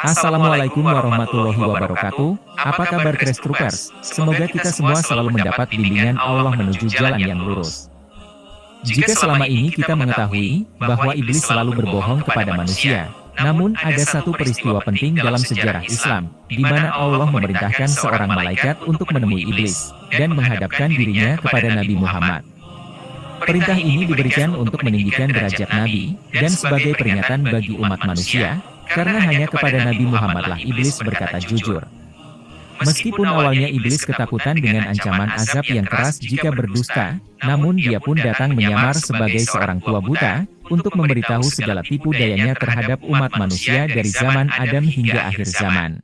Assalamualaikum warahmatullahi wabarakatuh. Apa kabar Crash Troopers? Semoga kita semua selalu mendapat bimbingan Allah menuju jalan yang lurus. Jika selama ini kita mengetahui bahwa iblis selalu berbohong kepada manusia, namun ada satu peristiwa penting dalam sejarah Islam, di mana Allah memerintahkan seorang malaikat untuk menemui iblis dan menghadapkan dirinya kepada Nabi Muhammad. Perintah ini diberikan untuk meninggikan derajat Nabi dan sebagai peringatan bagi umat manusia, karena hanya kepada Nabi Muhammadlah iblis berkata jujur. Meskipun awalnya iblis ketakutan dengan ancaman azab yang keras jika berdusta, namun dia pun datang menyamar sebagai seorang tua buta untuk memberitahu segala tipu dayanya terhadap umat manusia dari zaman Adam hingga akhir zaman.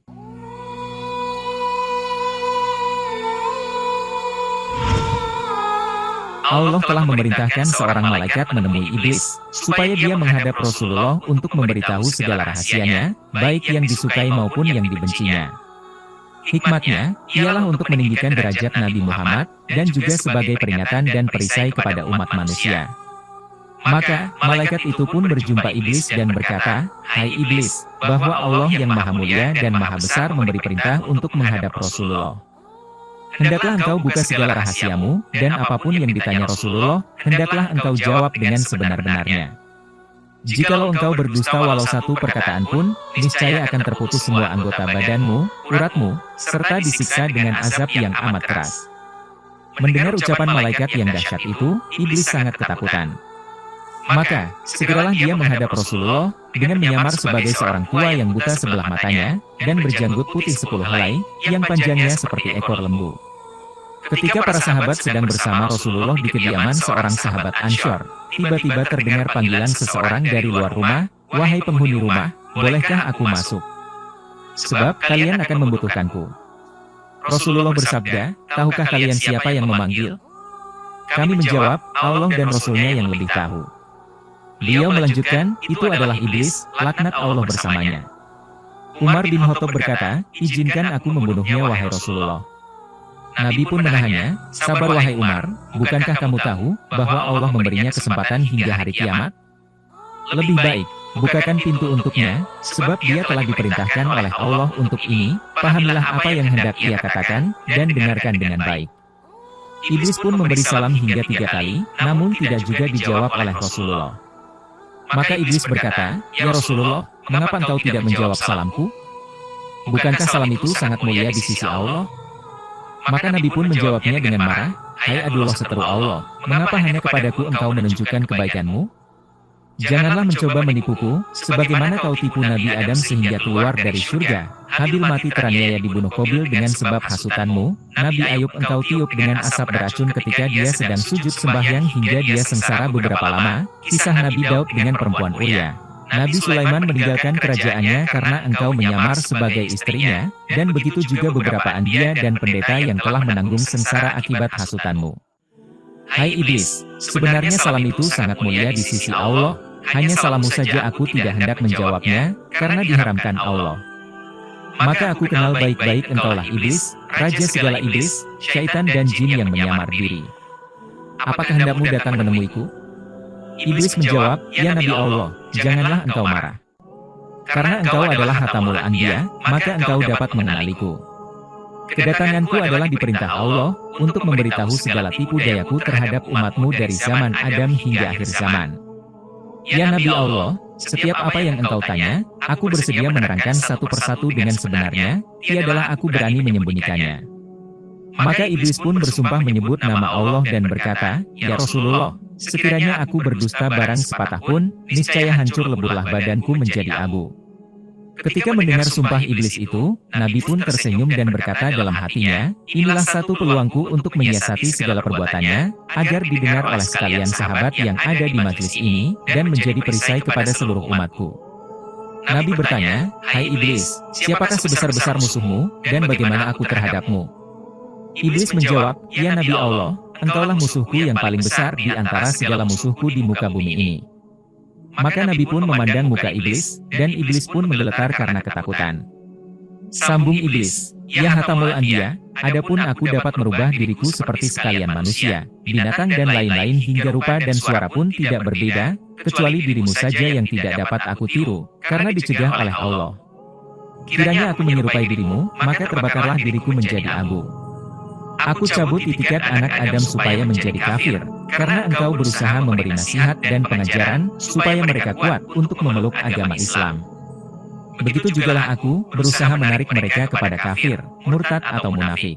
Allah telah memerintahkan seorang malaikat menemui iblis, supaya dia menghadap Rasulullah untuk memberitahu segala rahasianya, baik yang disukai maupun yang dibencinya. Hikmatnya, ialah untuk meninggikan derajat Nabi Muhammad, dan juga sebagai peringatan dan perisai kepada umat manusia. Maka, malaikat itu pun berjumpa iblis dan berkata, "Hai iblis, bahwa Allah yang maha mulia dan maha besar memberi perintah untuk menghadap Rasulullah. Hendaklah engkau buka segala rahasiamu, dan apapun yang ditanya Rasulullah, hendaklah engkau jawab dengan sebenar-benarnya. Jikalau engkau berdusta walau satu perkataan pun, niscaya akan terputus semua anggota badanmu, uratmu, serta disiksa dengan azab yang amat keras." Mendengar ucapan malaikat yang dahsyat itu, iblis sangat ketakutan. Maka, segeralah dia menghadap Rasulullah, dengan menyamar sebagai seorang tua yang buta sebelah matanya, dan berjanggut putih 10 helai, yang panjangnya seperti ekor lembu. Ketika para sahabat sedang bersama Rasulullah di kediaman seorang sahabat Ansyar, tiba-tiba terdengar panggilan seseorang dari luar rumah, "Wahai penghuni rumah, bolehkah aku masuk? Sebab kalian akan membutuhkanku." Rasulullah bersabda, "Tahukah kalian siapa yang memanggil?" Kami menjawab, "Allah dan Rasulnya yang lebih tahu." Beliau melanjutkan, "Itu adalah iblis, laknat Allah bersamanya." Umar bin Khattab berkata, "Izinkan aku membunuhnya wahai Rasulullah." Nabi pun menahannya, "Sabar wahai Umar, bukankah kamu tahu bahwa Allah memberinya kesempatan hingga hari kiamat? Lebih baik, bukakan pintu untuknya, sebab dia telah diperintahkan oleh Allah untuk ini, pahamilah apa yang hendak ia katakan, dan dengarkan dengan baik." Iblis pun memberi salam hingga 3 kali, namun tidak juga dijawab oleh Rasulullah. Maka iblis berkata, "Ya Rasulullah, mengapa engkau tidak menjawab salamku? Bukankah salam itu sangat mulia di sisi Allah?" Maka Nabi pun menjawabnya dengan marah, "Hai Abdullah seteru Allah, mengapa hanya kepadaku engkau menunjukkan kebaikanmu? Janganlah mencoba menipuku, sebagaimana kau tipu Nabi Adam sehingga keluar dari surga. Habil mati teraniaya dibunuh Qabil dengan sebab hasutanmu. Nabi Ayub engkau tiup dengan asap beracun ketika dia sedang sujud sembahyang hingga dia sengsara beberapa lama. Kisah Nabi Daud dengan perempuan Uria. Nabi Sulaiman meninggalkan kerajaannya karena engkau menyamar sebagai istrinya, dan begitu juga beberapa anbiya dan pendeta yang telah menanggung sengsara akibat hasutanmu. Hai iblis, sebenarnya salam itu sangat mulia di sisi Allah, hanya salammu saja aku tidak hendak menjawabnya, karena diharamkan Allah. Maka aku kenal baik-baik engkaulah iblis, raja segala iblis, syaitan dan jin yang menyamar diri. Apakah hendakmu datang menemuiku?" Iblis menjawab, "Ya Nabi Allah, janganlah engkau marah. Karena engkau adalah Hatamul Anbiya, maka engkau dapat mengenaliku. Kedatanganku adalah diperintah Allah, untuk memberitahu segala tipu dayaku terhadap umatmu dari zaman Adam hingga akhir zaman. Ya Nabi Allah, setiap apa yang engkau tanya, aku bersedia menerangkan satu persatu dengan sebenarnya, tiadalah aku berani menyembunyikannya." Maka iblis pun bersumpah menyebut nama Allah dan berkata, "Ya Rasulullah, sekiranya aku berdusta barang sepatah pun, niscaya hancur leburlah badanku menjadi abu." Ketika mendengar sumpah iblis itu, Nabi pun tersenyum dan berkata dalam hatinya, "Inilah satu peluangku untuk menyiasati segala perbuatannya, agar didengar oleh sekalian sahabat yang ada di majelis ini, dan menjadi perisai kepada seluruh umatku." Nabi bertanya, "Hai iblis, siapakah sebesar-besar musuhmu, dan bagaimana aku terhadapmu?" Iblis menjawab, "Ya Nabi Allah, engkaulah musuhku yang paling besar di antara segala musuhku di muka bumi ini." Maka Nabi pun memandang muka iblis, dan iblis pun menggeletar karena ketakutan. Sambung iblis, "Ya Hatamul Anbiya, adapun aku dapat merubah diriku seperti sekalian manusia, binatang dan lain-lain hingga rupa dan suara pun tidak berbeda, kecuali dirimu saja yang tidak dapat aku tiru, karena dicegah oleh Allah. Kiranya aku menyerupai dirimu, maka terbakarlah diriku menjadi abu. Aku cabut itikat anak Adam supaya menjadi kafir, karena engkau berusaha memberi nasihat dan pengajaran, supaya mereka kuat untuk memeluk agama Islam. Begitu jugalah aku berusaha menarik mereka kepada kafir, murtad atau munafik.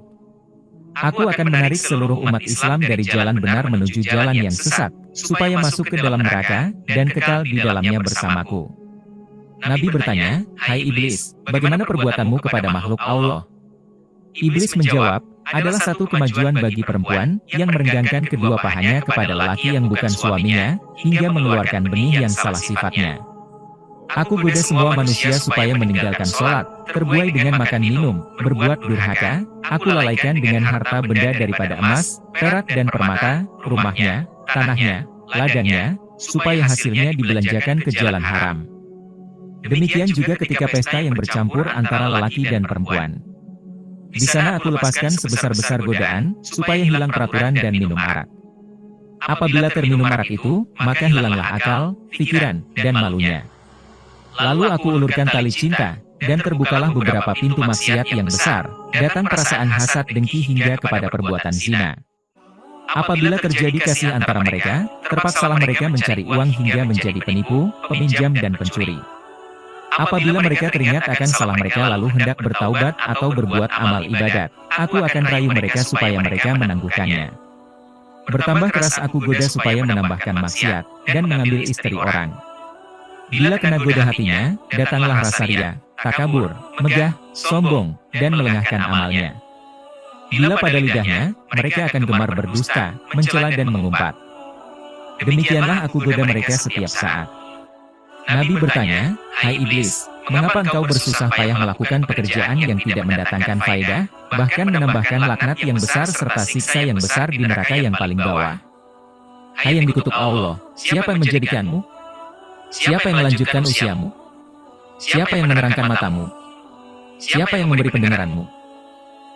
Aku akan menarik seluruh umat Islam dari jalan benar menuju jalan yang sesat, supaya masuk ke dalam neraka, dan kekal di dalamnya bersamaku. Nabi bertanya, "Hai iblis, bagaimana perbuatanmu kepada makhluk Allah?" Iblis menjawab, adalah satu kemajuan bagi perempuan yang merenggangkan kedua pahanya kepada lelaki yang bukan suaminya, hingga mengeluarkan benih yang salah sifatnya. Aku goda semua manusia supaya meninggalkan sholat, terbuai dengan makan minum, berbuat durhaka, aku lalaikan dengan harta benda daripada emas, perak dan permata, rumahnya, tanahnya, ladangnya, supaya hasilnya dibelanjakan ke jalan haram. Demikian juga ketika pesta yang bercampur antara lelaki dan perempuan. Di sana aku lepaskan sebesar-besar godaan, supaya hilang peraturan dan minum arak. Apabila terminum arak itu, maka hilanglah akal, pikiran, dan malunya. Lalu aku ulurkan tali cinta, dan terbukalah beberapa pintu maksiat yang besar, datang perasaan hasad dengki hingga kepada perbuatan zina. Apabila terjadi kasih antara mereka, terpaksalah mereka mencari uang hingga menjadi penipu, peminjam dan pencuri. Apabila mereka teringat akan salah mereka lalu hendak bertaubat atau berbuat amal ibadat, aku akan rayu mereka supaya mereka menangguhkannya. Bertambah keras aku goda supaya menambahkan maksiat, dan mengambil istri orang. Bila kena goda hatinya, datanglah rasa ria, takabur, megah, sombong, dan melengahkan amalnya. Bila pada lidahnya, mereka akan gemar berdusta, mencela dan mengumpat. Demikianlah aku goda mereka setiap saat. Nabi bertanya, "Hai iblis, mengapa engkau bersusah payah melakukan pekerjaan yang tidak mendatangkan faedah, bahkan menambahkan laknat yang besar serta siksa yang besar di neraka yang paling bawah? Hai yang dikutuk Allah, siapa yang menjadikanmu? Siapa yang melanjutkan usiamu? Siapa yang menerangkan matamu? Siapa yang memberi pendengaranmu?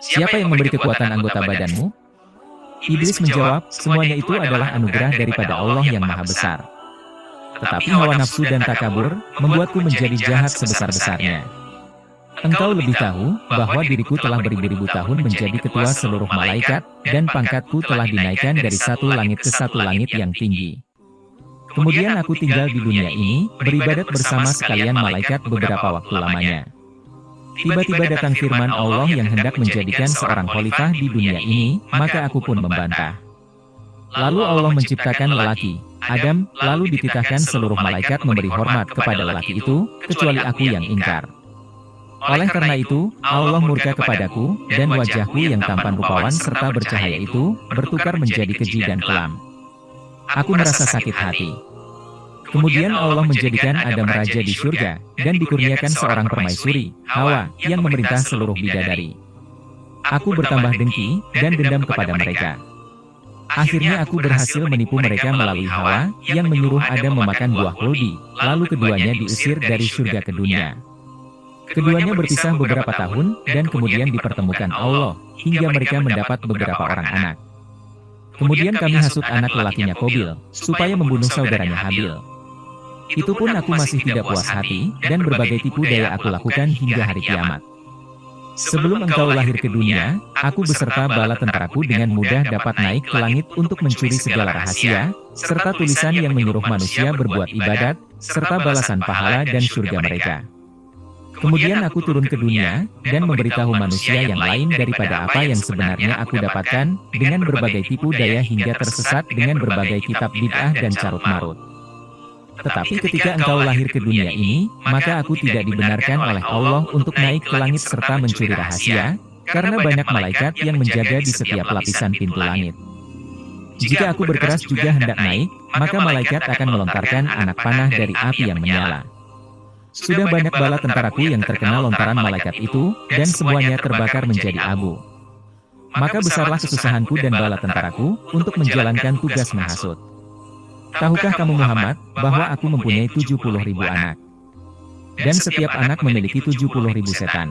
Siapa yang memberi kekuatan anggota badanmu?" Iblis menjawab, "Semuanya itu adalah anugerah daripada Allah yang Maha Besar. Tetapi hawa nafsu dan takabur membuatku menjadi jahat sebesar-besarnya. Engkau lebih tahu bahwa diriku telah beribu-ribu tahun menjadi ketua seluruh malaikat, dan pangkatku telah dinaikkan dari satu langit ke satu langit yang tinggi. Kemudian aku tinggal di dunia ini, beribadat bersama sekalian malaikat beberapa waktu lamanya. Tiba-tiba datang firman Allah yang hendak menjadikan seorang khalifah di dunia ini, maka aku pun membantah. Lalu Allah menciptakan lelaki, Adam, lalu dititahkan seluruh malaikat memberi hormat kepada lelaki itu, kecuali aku yang ingkar. Oleh karena itu, Allah murka kepadaku, dan wajahku yang tampan rupawan serta bercahaya itu, bertukar menjadi keji dan kelam. Aku merasa sakit hati. Kemudian Allah menjadikan Adam raja di surga, dan dikurniakan seorang permaisuri, Hawa, yang memerintah seluruh bidadari. Aku bertambah dengki, dan dendam kepada mereka. Akhirnya aku berhasil menipu mereka melalui Hawa, yang menyuruh Adam memakan buah khuldi, lalu keduanya diusir dari surga ke dunia. Keduanya berpisah beberapa tahun, dan kemudian dipertemukan Allah, hingga mereka mendapat beberapa orang anak. Kemudian kami hasut anak lelakinya Qabil, supaya membunuh saudaranya Habil. Itu pun aku masih tidak puas hati, dan berbagai tipu daya aku lakukan hingga hari kiamat. Sebelum engkau lahir ke dunia, aku beserta bala tentaraku dengan mudah dapat naik ke langit untuk mencuri segala rahasia, serta tulisan yang menyuruh manusia berbuat ibadat, serta balasan pahala dan surga mereka. Kemudian aku turun ke dunia, dan memberitahu manusia yang lain daripada apa yang sebenarnya aku dapatkan, dengan berbagai tipu daya hingga tersesat dengan berbagai kitab bid'ah dan carut-marut. Tetapi ketika engkau lahir ke dunia ini, maka aku tidak dibenarkan oleh Allah untuk naik ke langit serta mencuri rahasia, karena banyak malaikat yang menjaga di setiap lapisan pintu langit. Jika aku berkeras juga hendak naik, maka malaikat akan melontarkan anak panah dari api yang menyala. Sudah banyak bala tentaraku yang terkena lontaran malaikat itu, dan semuanya terbakar menjadi abu. Maka besarlah kesusahanku dan bala tentaraku untuk menjalankan tugas menghasut. Tahukah kamu Muhammad, bahwa aku mempunyai 70.000 anak. Dan setiap anak memiliki 70.000 setan.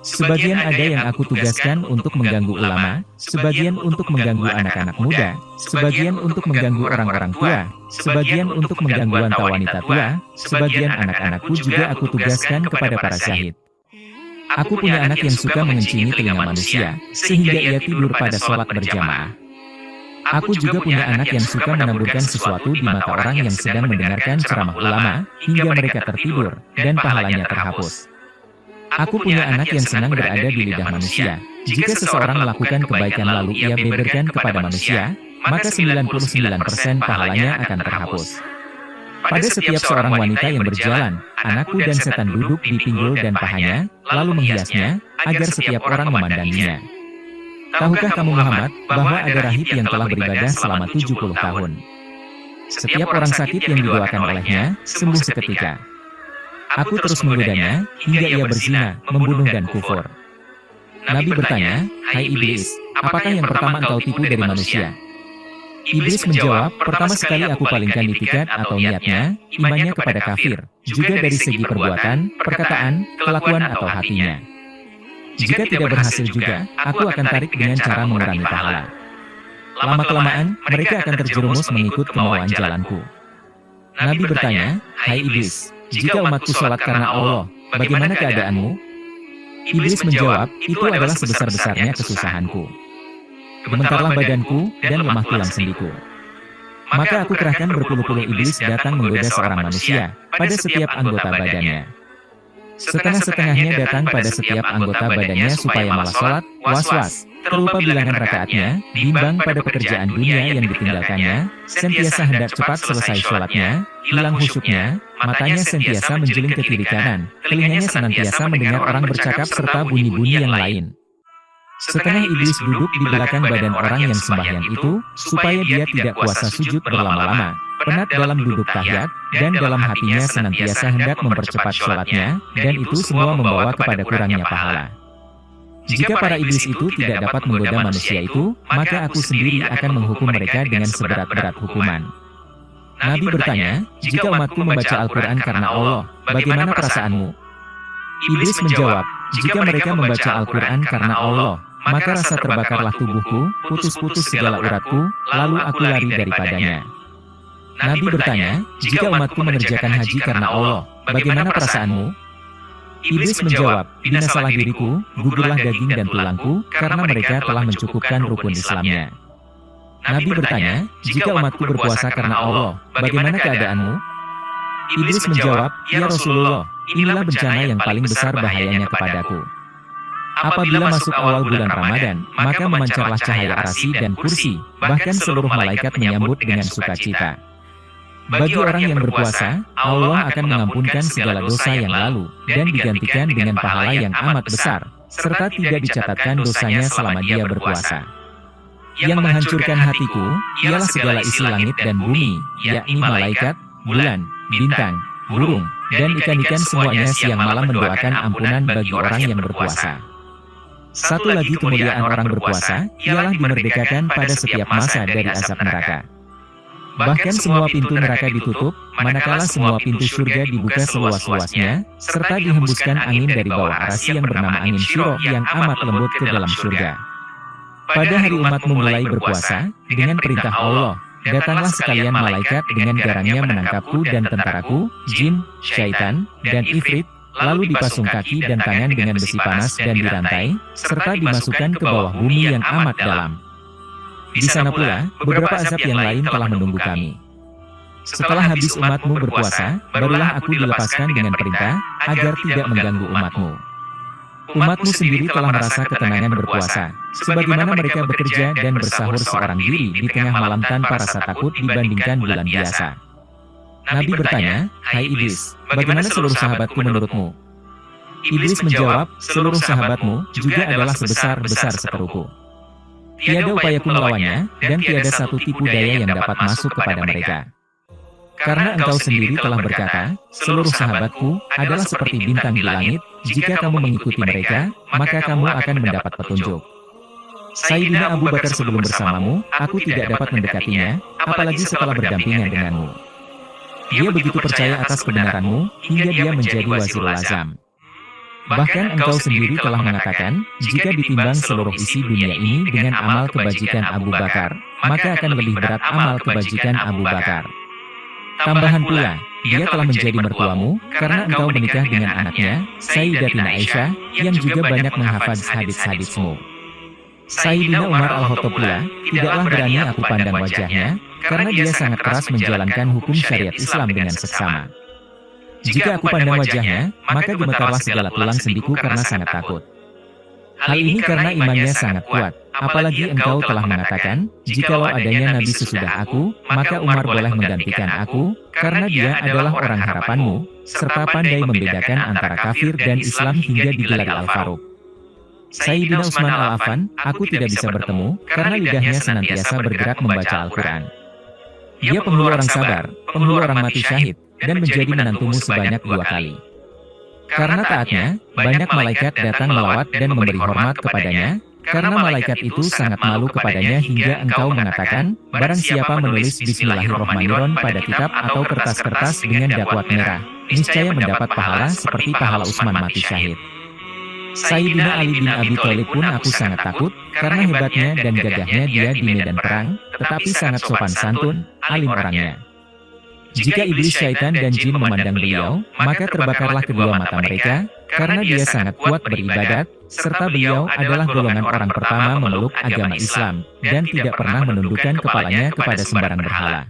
Sebagian ada yang aku tugaskan untuk mengganggu ulama, sebagian untuk mengganggu anak-anak muda, sebagian untuk mengganggu orang-orang tua, sebagian untuk mengganggu wanita-wanita tua, sebagian anak-anakku juga aku tugaskan kepada para syahid. Aku punya anak yang suka mengencini telinga manusia, sehingga ia tidur pada sholat berjamaah. Aku juga punya anak yang suka menaburkan sesuatu di mata orang yang sedang mendengarkan ceramah ulama, hingga mereka tertidur, dan pahalanya terhapus. Aku punya anak yang senang berada di lidah manusia. Jika seseorang melakukan kebaikan lalu ia beberkan kepada manusia, maka 99% pahalanya akan terhapus. Pada setiap seorang wanita yang berjalan, anakku dan setan duduk di pinggul dan pahanya, lalu menghiasnya, agar setiap orang memandanginya. Tahukah kamu Muhammad, bahwa ada rahib yang telah beribadah selama 70 tahun. Setiap orang sakit yang didoakan olehnya, sembuh seketika. Aku terus menggodanya, hingga ia berzina, membunuh dan kufur. Nabi bertanya, "Hai iblis, apakah yang pertama engkau tipu dari manusia?" Iblis menjawab, "Pertama sekali aku palingkan itikat atau niatnya, imannya kepada kafir, juga dari segi perbuatan, perkataan, kelakuan atau hatinya. Jika tidak berhasil juga, aku akan tarik dengan cara mengurangi pahala. Lama-kelamaan, mereka akan terjerumus mengikut kemauan jalanku." Nabi bertanya, "Hai iblis, jika umatku sholat karena Allah, bagaimana keadaanmu?" Iblis menjawab, "Itu adalah sebesar-besarnya kesusahanku. Gemetarlah badanku, dan lemah tulang sendiku." Maka aku kerahkan berpuluh-puluh iblis datang menggoda seorang manusia, pada setiap anggota badannya. Setengah-setengahnya datang pada setiap anggota badannya supaya malas sholat, was-was, terlupa bilangan rakaatnya, bimbang pada pekerjaan dunia yang ditinggalkannya, sentiasa hendak cepat selesai sholatnya, hilang khusyuknya, matanya sentiasa menjeling ke kiri kanan, telinganya senantiasa mendengar orang bercakap serta bunyi-bunyi yang lain. Setengah iblis duduk di belakang badan orang yang sembahyang itu, supaya dia tidak kuasa sujud berlama-lama, penat dalam duduk tahiyat, dan dalam hatinya senantiasa hendak mempercepat sholatnya, dan itu semua membawa kepada kurangnya pahala. Jika para iblis itu tidak dapat menggoda manusia itu, maka aku sendiri akan menghukum mereka dengan seberat-berat hukuman. Nabi bertanya, "Jika umatku membaca Al-Quran karena Allah, bagaimana perasaanmu?" Iblis menjawab, "Jika mereka membaca Al-Quran karena Allah, maka rasa terbakarlah tubuhku, putus-putus segala uratku, lalu aku lari daripadanya." Nabi bertanya, "Jika umatku mengerjakan haji karena Allah, bagaimana perasaanmu?" Iblis menjawab, "Bina salah diriku, gugurlah daging dan tulangku, karena mereka telah mencukupkan rukun Islamnya." Nabi bertanya, "Jika umatku berpuasa karena Allah, bagaimana keadaanmu?" Iblis menjawab, "Ya Rasulullah, inilah bencana yang paling besar bahayanya kepadaku. Apabila masuk awal bulan Ramadan, maka memancarlah cahaya arasi dan kursi, bahkan seluruh malaikat menyambut dengan sukacita. Bagi orang yang berpuasa, Allah akan mengampunkan segala dosa yang lalu, dan digantikan dengan pahala yang amat besar, serta tidak dicatatkan dosanya selama dia berpuasa. Yang menghancurkan hatiku, ialah segala isi langit dan bumi, yakni malaikat, bulan, bintang, burung, dan ikan-ikan semuanya siang malam mendoakan ampunan bagi orang yang berpuasa. Satu lagi kemuliaan orang berpuasa, ialah dimerdekakan pada setiap masa dari azab neraka. Bahkan semua pintu neraka ditutup, manakala semua pintu surga dibuka seluas-luasnya, serta dihembuskan angin dari bawah arasy yang bernama angin syiro yang amat lembut ke dalam surga. Pada hari umatmu mulai berpuasa, dengan perintah Allah, datanglah sekalian malaikat dengan garangnya menangkapku dan tentaraku, jin, syaitan, dan ifrit, lalu dipasung kaki dan tangan dengan besi panas dan dirantai, serta dimasukkan ke bawah bumi yang amat dalam. Di sana pula, beberapa azab yang lain telah menunggu kami. Setelah habis umatmu berpuasa, barulah aku dilepaskan dengan perintah, agar tidak mengganggu umatmu. Umatmu sendiri telah merasa ketenangan berpuasa, sebagaimana mereka bekerja dan bersahur seorang diri di tengah malam tanpa rasa takut dibandingkan bulan biasa. Nabi bertanya, "Hai iblis, bagaimana seluruh sahabatku menurutmu?" Iblis menjawab, "Seluruh sahabatmu juga adalah sebesar-besar seteruku. Tiada upayaku melawannya, dan tiada satu tipu daya yang dapat masuk kepada mereka. Karena engkau sendiri telah berkata, seluruh sahabatku adalah seperti bintang di langit, jika kamu mengikuti mereka, maka kamu akan mendapat petunjuk. Sayyidina Abu Bakar sebelum bersamamu, aku tidak dapat mendekatinya, apalagi setelah berdampingan denganmu. Dia begitu percaya atas kebenaranmu, hingga dia menjadi wazirul azam. Bahkan engkau sendiri telah mengatakan, jika ditimbang seluruh isi dunia ini dengan amal kebajikan Abu Bakar, maka akan lebih berat amal kebajikan Abu Bakar. Tambahan pula, dia telah menjadi mertuamu, karena engkau menikah dengan anaknya, Sayyidatina Aisyah, yang juga banyak menghafaz hadits-haditsmu. Sayyidina Umar Al-Khattab pula, tidaklah berani aku pandang wajahnya, karena dia sangat keras menjalankan hukum syariat Islam dengan seksama. Jika aku pandang wajahnya, maka gemetarlah segala tulang sendiku karena sangat takut. Hal ini karena imannya sangat kuat, apalagi engkau telah mengatakan, jikalau adanya Nabi sesudah aku, maka Umar boleh menggantikan aku, karena dia adalah orang harapanmu, serta pandai membedakan antara kafir dan Islam hingga digelari Al-Faruq. Sayyidina Utsman Al-Affan, aku tidak bisa bertemu, karena lidahnya senantiasa bergerak membaca Al-Quran. Dia penghulu orang sabar, penghulu orang mati syahid, dan menjadi menantumu sebanyak 2 kali. Karena taatnya, banyak malaikat datang melawat dan memberi hormat kepadanya, karena malaikat itu sangat malu kepadanya hingga engkau mengatakan, barang siapa menulis Bismillahirrohmanirrohim pada kitab atau kertas-kertas dengan dakwat merah, niscaya mendapat pahala seperti pahala Utsman mati syahid. Sayyidina Ali bin Abi Thalib pun aku sangat takut, karena hebatnya dan gagahnya dia di medan perang, tetapi sangat sopan santun, alim orangnya. Jika iblis syaitan dan jin memandang beliau, maka terbakarlah kedua mata mereka, karena dia sangat kuat beribadat, serta beliau adalah golongan orang pertama memeluk agama Islam, dan tidak pernah menundukkan kepalanya kepada sembarang berhala.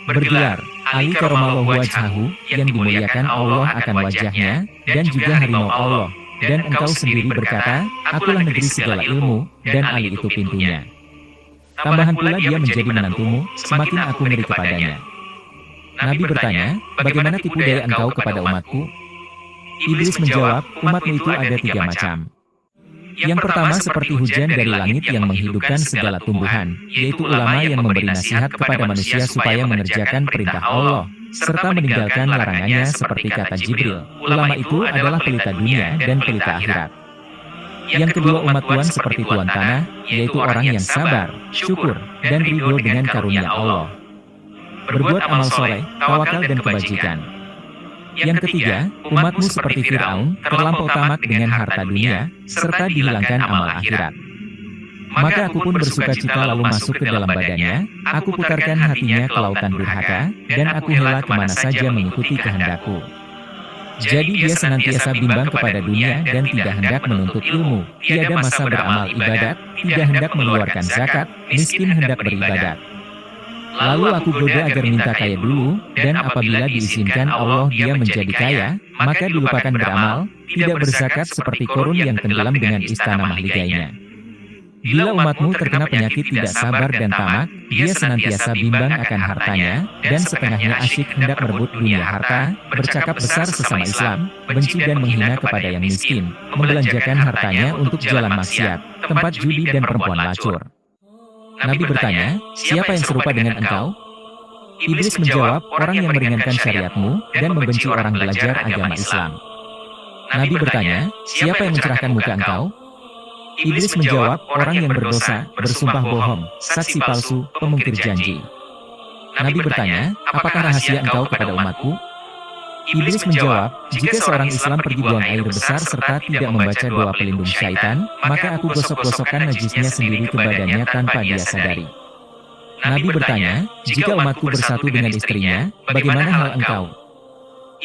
Bergelar, Ali Karomallahu Wajhahu, yang dimuliakan Allah akan wajahnya, dan juga harimau Allah. Dan engkau sendiri berkata, akulah negeri segala ilmu, dan Ali itu pintunya. Tambahan pula dia menjadi menantumu, semakin aku ngeri kepadanya. Nabi bertanya, bagaimana tipu daya engkau kepada umatku? Iblis menjawab, umatmu itu ada 3 macam. Yang pertama seperti hujan dari langit yang menghidupkan segala tumbuhan, yaitu ulama yang memberi nasihat kepada manusia supaya mengerjakan perintah Allah, serta meninggalkan larangannya seperti kata Jibril. Ulama itu adalah pelita dunia dan pelita akhirat. Yang kedua umat Tuhan seperti tuan tanah, yaitu orang yang sabar, syukur, dan ridho dengan karunia Allah. Berbuat amal soleh, tawakal dan kebajikan. Yang ketiga, umatmu seperti Fir'aun, terlampau tamak dengan harta dunia, serta dihilangkan amal akhirat. Maka aku pun bersuka cita lalu masuk ke dalam badannya, aku putarkan hatinya ke lautan durhaka, dan aku hela kemana saja mengikuti kehendakku. Jadi dia senantiasa bimbang kepada dunia dan tidak hendak menuntut ilmu, tiada masa beramal ibadat, tidak hendak mengeluarkan zakat, miskin hendak beribadat. Lalu aku goda agar minta kaya dulu, dan apabila diizinkan Allah dia menjadi kaya, maka dilupakan beramal, tidak berzakat seperti Korun yang tenggelam dengan istana mahliganya. Bila umatmu terkena penyakit tidak sabar dan tamak, dia senantiasa bimbang akan hartanya, dan setengahnya asyik hendak merebut dunia harta, bercakap besar sesama Islam, benci dan menghina kepada yang miskin, membelanjakan hartanya untuk jalan maksiat, tempat judi dan perempuan lacur. Nabi bertanya, siapa yang serupa dengan engkau? Iblis menjawab, orang yang meringankan syariatmu, dan membenci orang belajar agama Islam. Nabi bertanya, siapa yang mencerahkan muka engkau? Iblis menjawab, orang yang berdosa, bersumpah bohong, saksi palsu, pemungkir janji. Nabi bertanya, apakah rahasia engkau kepada umatku? Iblis menjawab, jika seorang Islam pergi buang air besar serta tidak membaca doa pelindung syaitan, maka aku gosok-gosokkan najisnya sendiri ke badannya tanpa dia sadari. Nabi bertanya, jika umatku bersatu dengan istrinya, bagaimana hal engkau?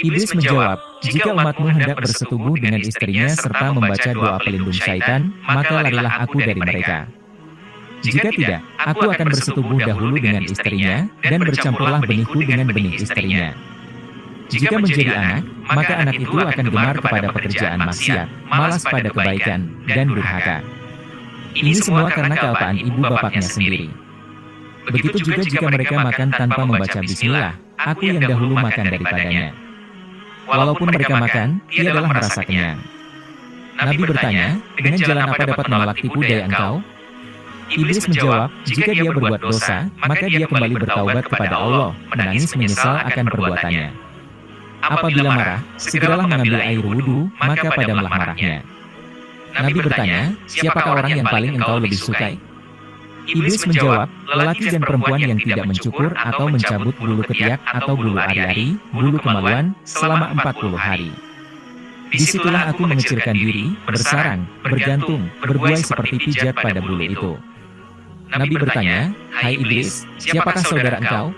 Iblis menjawab, jika umatmu hendak bersetubuh dengan istrinya serta membaca doa pelindung syaitan, maka larilah aku dari mereka. Jika tidak, aku akan bersetubuh dahulu dengan istrinya, dan bercampurlah benihku dengan benih istrinya. Jika menjadi anak, maka anak itu akan gemar kepada pekerjaan maksiat, malas pada kebaikan, dan durhaka. Ini semua karena kealpaan ibu bapaknya sendiri. Begitu juga jika mereka makan tanpa membaca bismillah, aku yang dahulu makan daripadanya. Walaupun mereka makan, ia adalah merasa kenyang. Nabi bertanya, dengan jalan apa dapat menolak tipu daya engkau? Iblis menjawab, jika dia berbuat dosa, maka dia kembali bertaubat kepada Allah, menangis menyesal akan perbuatannya. Apabila marah, segeralah mengambil air wudhu, maka padamlah marahnya. Nabi bertanya, siapakah orang yang paling engkau lebih sukai? Iblis menjawab, lelaki dan perempuan yang tidak mencukur atau mencabut bulu ketiak atau bulu ari-ari, bulu kemaluan, selama 40 hari. Disitulah aku mengecilkan diri, bersarang, bergantung, berbuai seperti pijat pada bulu itu. Nabi bertanya, hai iblis, siapakah saudara engkau?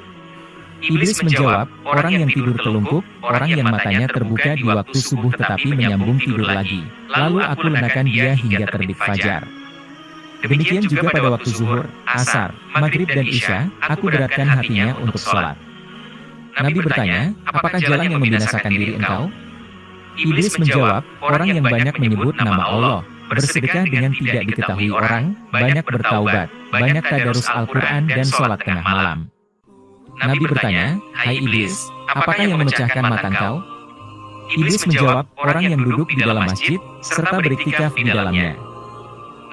Iblis menjawab, orang yang tidur telungkup, orang yang matanya terbuka di waktu subuh tetapi menyambung tidur lagi. Lalu aku lenakan dia hingga terbit fajar. Demikian juga pada waktu zuhur, asar, maghrib dan isya, aku beratkan hatinya untuk sholat. Nabi bertanya, apakah jalan yang membinasakan diri engkau? Iblis menjawab, orang yang banyak menyebut nama Allah, bersedekah dengan tidak diketahui orang, banyak bertaubat, banyak tadarus Al-Quran dan sholat tengah malam. Nabi bertanya, hai iblis, apakah yang memecahkan mata engkau? Iblis menjawab, orang yang duduk di dalam masjid, serta beriktikaf di dalamnya.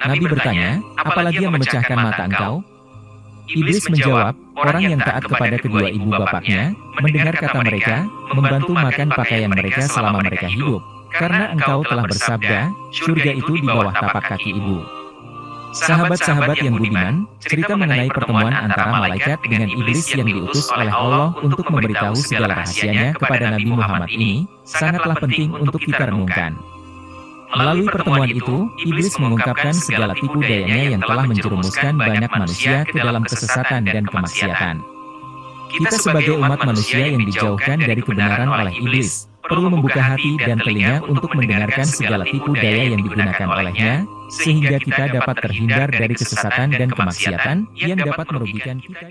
Nabi bertanya, apalagi yang memecahkan mata engkau? Iblis menjawab, orang yang taat kepada kedua ibu bapaknya, mendengar kata mereka, membantu makan pakaian mereka selama mereka hidup. Karena engkau telah bersabda, surga itu di bawah tapak kaki ibu. Sahabat-sahabat yang budiman, cerita mengenai pertemuan antara malaikat dengan iblis yang diutus oleh Allah untuk memberitahu segala rahasianya kepada Nabi Muhammad ini, sangatlah penting untuk kita renungkan. Melalui pertemuan itu, iblis mengungkapkan segala tipu dayanya yang telah menjerumuskan banyak manusia ke dalam kesesatan dan kemaksiatan. Kita sebagai umat manusia yang dijauhkan dari kebenaran oleh iblis, perlu membuka hati dan telinga untuk mendengarkan segala tipu daya yang digunakan olehnya, sehingga kita dapat terhindar dari kesesatan dan kemaksiatan yang dapat merugikan kita.